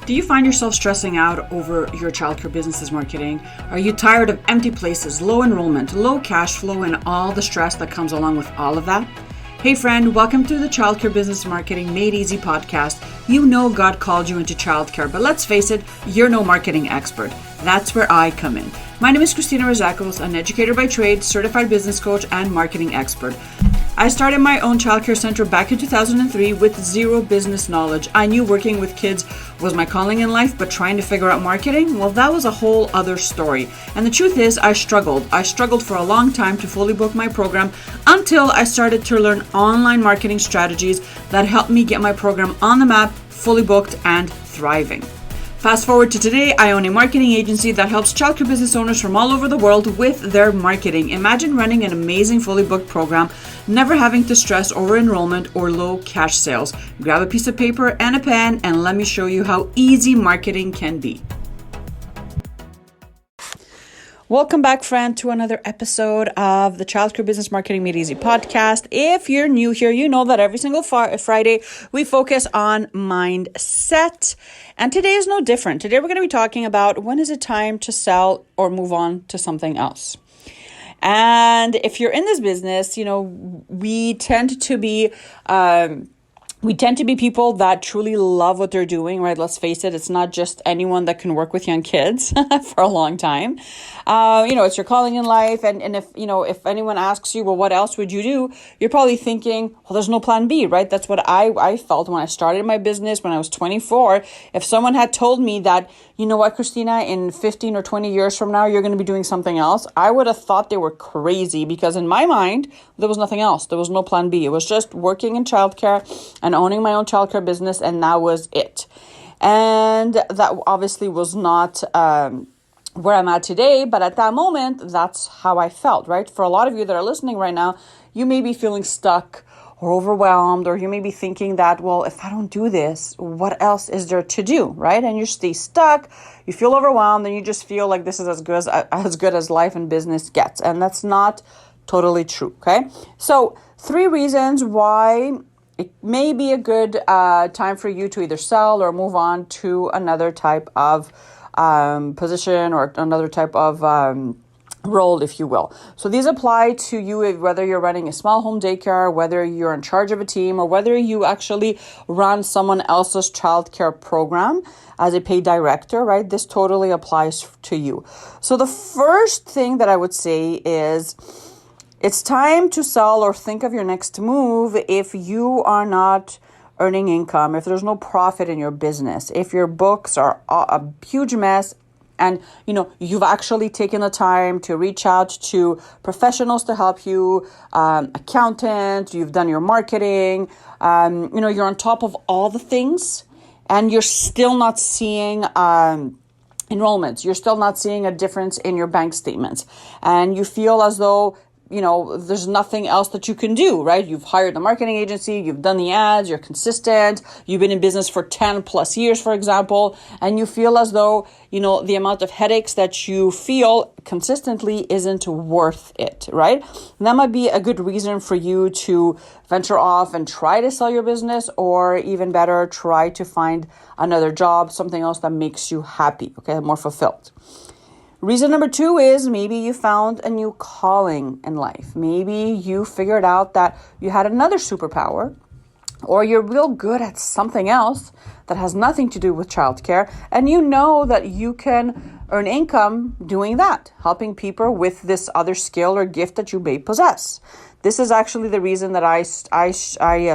Do you find yourself stressing out over your childcare business's marketing? Are you tired of empty places, low enrollment, low cash flow, and all the stress that comes along with all of that? Hey friend, welcome to the Childcare Business Marketing Made Easy podcast. You know God called you into childcare, but let's face it, you're no marketing expert. That's where I come in. My name is Christina Rezakos, an educator by trade, certified business coach, and marketing expert. I started my own childcare center back in 2003 with zero business knowledge. I knew working with kids was my calling in life, but trying to figure out marketing, well, that was a whole other story. And the truth is, I struggled. I struggled for a long time to fully book my program until I started to learn online marketing strategies that helped me get my program on the map, fully booked, and thriving. Fast forward to today, I own a marketing agency that helps childcare business owners from all over the world with their marketing. Imagine running an amazing fully booked program, never having to stress over enrollment or low cash sales. Grab a piece of paper and a pen and let me show you how easy marketing can be. Welcome back, friend, to another episode of the Childcare Business Marketing Made Easy podcast. If you're new here, you know that every single Friday we focus on mindset. And today is no different. Today we're going to be talking about when is it time to sell or move on to something else. And if you're in this business, you know, we tend to be people that truly love what they're doing, right? Let's face it, it's not just anyone that can work with young kids for a long time. It's your calling in life. And if anyone asks you, well, what else would you do? You're probably thinking, well, there's no plan B, right? That's what I felt when I started my business when I was 24. If someone had told me that, you know what, Christina, in 15 or 20 years from now, you're going to be doing something else, I would have thought they were crazy because in my mind, there was nothing else. There was no plan B. It was just working in childcare and owning my own childcare business, and that was it. And that obviously was not where I'm at today, but at that moment, that's how I felt, right? For a lot of you that are listening right now, you may be feeling stuck or overwhelmed, or you may be thinking that, well, if I don't do this, what else is there to do, right? And you stay stuck, you feel overwhelmed, and you just feel like this is as good as life and business gets. And that's not totally true, okay? So 3 reasons why it may be a good time for you to either sell or move on to another type of position or another type of role, if you will. So these apply to you whether you're running a small home daycare, whether you're in charge of a team, or whether you actually run someone else's childcare program as a paid director, right? This totally applies to you. So the first thing that I would say is it's time to sell or think of your next move if you are not earning income, if there's no profit in your business, if your books are a huge mess, and you've actually taken the time to reach out to professionals to help you, accountant, you've done your marketing, you're on top of all the things, and you're still not seeing enrollments, you're still not seeing a difference in your bank statements, and you feel as though there's nothing else that you can do, right? You've hired the marketing agency, you've done the ads, you're consistent, you've been in business for 10 plus years, for example, and you feel as though, the amount of headaches that you feel consistently isn't worth it, right? And that might be a good reason for you to venture off and try to sell your business, or even better, try to find another job, something else that makes you happy, okay, more fulfilled. Reason number 2 is maybe you found a new calling in life. Maybe you figured out that you had another superpower, or you're real good at something else that has nothing to do with childcare, and you know that you can earn income doing that, helping people with this other skill or gift that you may possess. This is actually the reason that I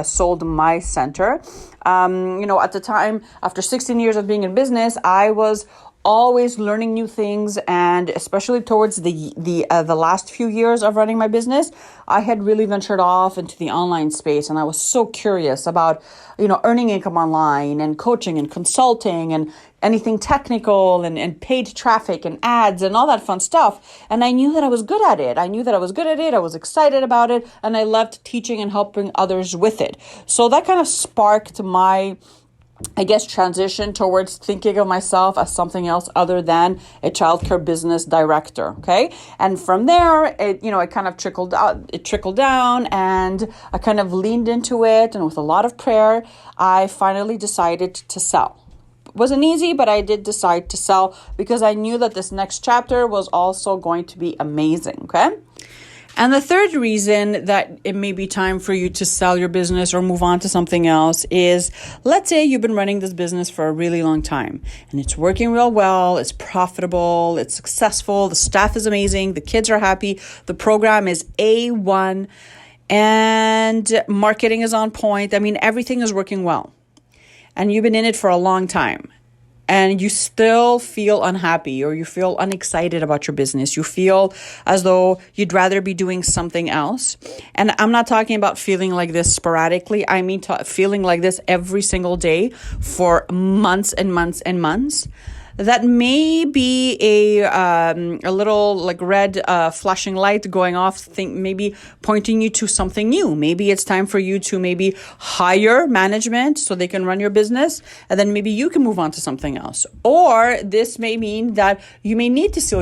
sold my center. At the time, after 16 years of being in business, I was always learning new things, and especially towards the last few years of running my business, I had really ventured off into the online space, and I was so curious about earning income online and coaching and consulting and anything technical and paid traffic and ads and all that fun stuff. And I knew that I was good at it. I was excited about it, and I loved teaching and helping others with it. So that kind of sparked my transition towards thinking of myself as something else other than a childcare business director. Okay. And from there, it kind of trickled down, and I kind of leaned into it. And with a lot of prayer, I finally decided to sell. wasn't easy, but I did decide to sell because I knew that this next chapter was also going to be amazing, okay? And the third reason that it may be time for you to sell your business or move on to something else is, let's say you've been running this business for a really long time and it's working real well, it's profitable, it's successful, the staff is amazing, the kids are happy, the program is A1, and marketing is on point. I mean, everything is working well. And you've been in it for a long time. And you still feel unhappy or you feel unexcited about your business. You feel as though you'd rather be doing something else. And I'm not talking about feeling like this sporadically. I mean feeling like this every single day for months and months and months. That may be a little like red flashing light going off, maybe pointing you to something new. Maybe it's time for you to maybe hire management so they can run your business, and then maybe you can move on to something else. Or this may mean that you may need to sell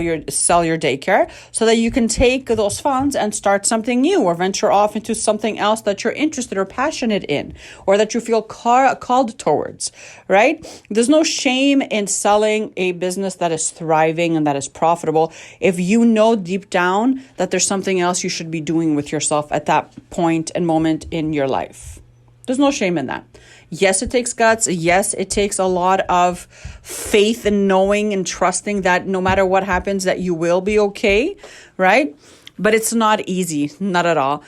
your daycare so that you can take those funds and start something new or venture off into something else that you're interested or passionate in, or that you feel called towards, right? There's no shame in selling a business that is thriving and that is profitable if you know deep down that there's something else you should be doing with yourself at that point and moment in your life. There's no shame in that. Yes, it takes guts. Yes, it takes a lot of faith and knowing and trusting that no matter what happens that you will be okay, right? But it's not easy, not at all.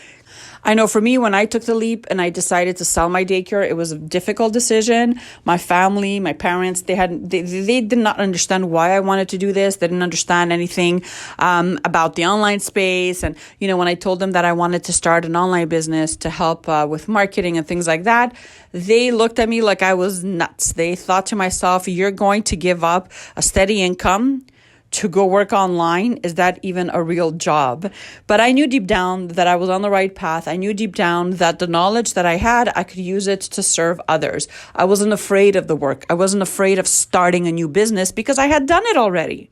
I know for me, when I took the leap and I decided to sell my daycare, it was a difficult decision. My family, my parents, they did not understand why I wanted to do this. They didn't understand anything about the online space. And, when I told them that I wanted to start an online business to help with marketing and things like that, they looked at me like I was nuts. They thought to myself, you're going to give up a steady income to go work online? Is that even a real job? But I knew deep down that I was on the right path. I knew deep down that the knowledge that I had, I could use it to serve others. I wasn't afraid of the work. I wasn't afraid of starting a new business because I had done it already.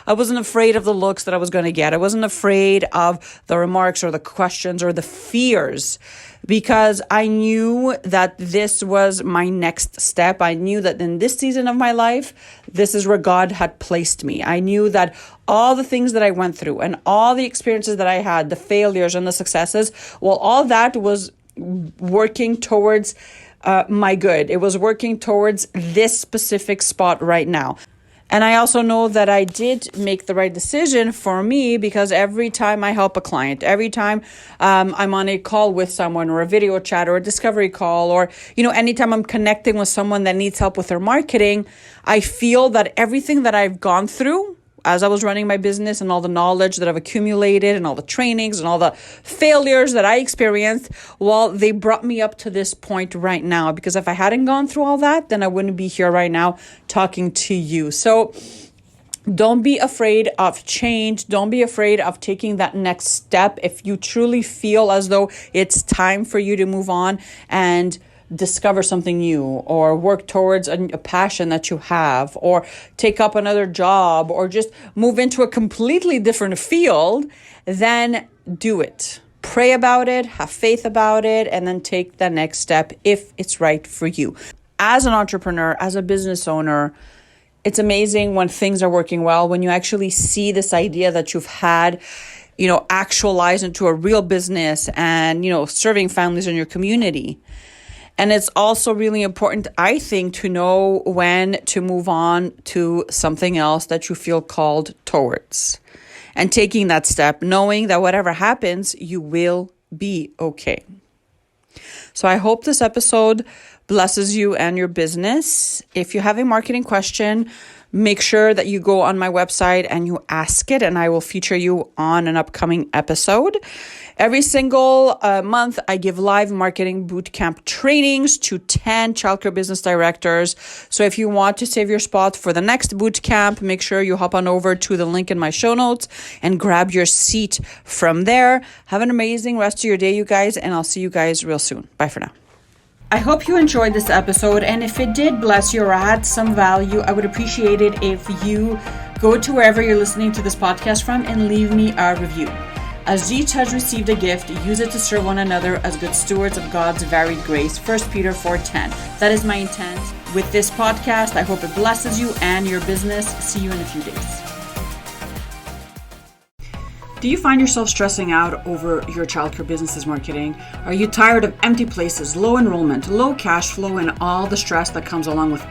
I wasn't afraid of the looks that I was going to get. I wasn't afraid of the remarks or the questions or the fears because I knew that this was my next step. I knew that in this season of my life, this is where God had placed me. I knew that all the things that I went through and all the experiences that I had, the failures and the successes, well, all that was working towards my good. It was working towards this specific spot right now. And I also know that I did make the right decision for me because every time I help a client, every time I'm on a call with someone or a video chat or a discovery call or, anytime I'm connecting with someone that needs help with their marketing, I feel that everything that I've gone through as I was running my business and all the knowledge that I've accumulated and all the trainings and all the failures that I experienced, well, they brought me up to this point right now. Because if I hadn't gone through all that, then I wouldn't be here right now talking to you. So don't be afraid of change. Don't be afraid of taking that next step. If you truly feel as though it's time for you to move on and discover something new or work towards a passion that you have or take up another job or just move into a completely different field, then do it. Pray about it, have faith about it, and then take the next step if it's right for you. As an entrepreneur, as a business owner, it's amazing when things are working well, when you actually see this idea that you've had actualized into a real business and, serving families in your community. And it's also really important, I think, to know when to move on to something else that you feel called towards. And taking that step, knowing that whatever happens, you will be okay. So I hope this episode blesses you and your business. If you have a marketing question, make sure that you go on my website and you ask it, and I will feature you on an upcoming episode. Every single month, I give live marketing bootcamp trainings to 10 childcare business directors. So if you want to save your spot for the next bootcamp, make sure you hop on over to the link in my show notes and grab your seat from there. Have an amazing rest of your day, you guys, and I'll see you guys real soon. Bye for now. I hope you enjoyed this episode, and if it did bless you or add some value, I would appreciate it if you go to wherever you're listening to this podcast from and leave me a review. As each has received a gift, use it to serve one another as good stewards of God's varied grace. 1 Peter 4:10. That is my intent. with this podcast. I hope it blesses you and your business. See you in a few days. Do you find yourself stressing out over your childcare business's marketing? Are you tired of empty places, low enrollment, low cash flow, and all the stress that comes along with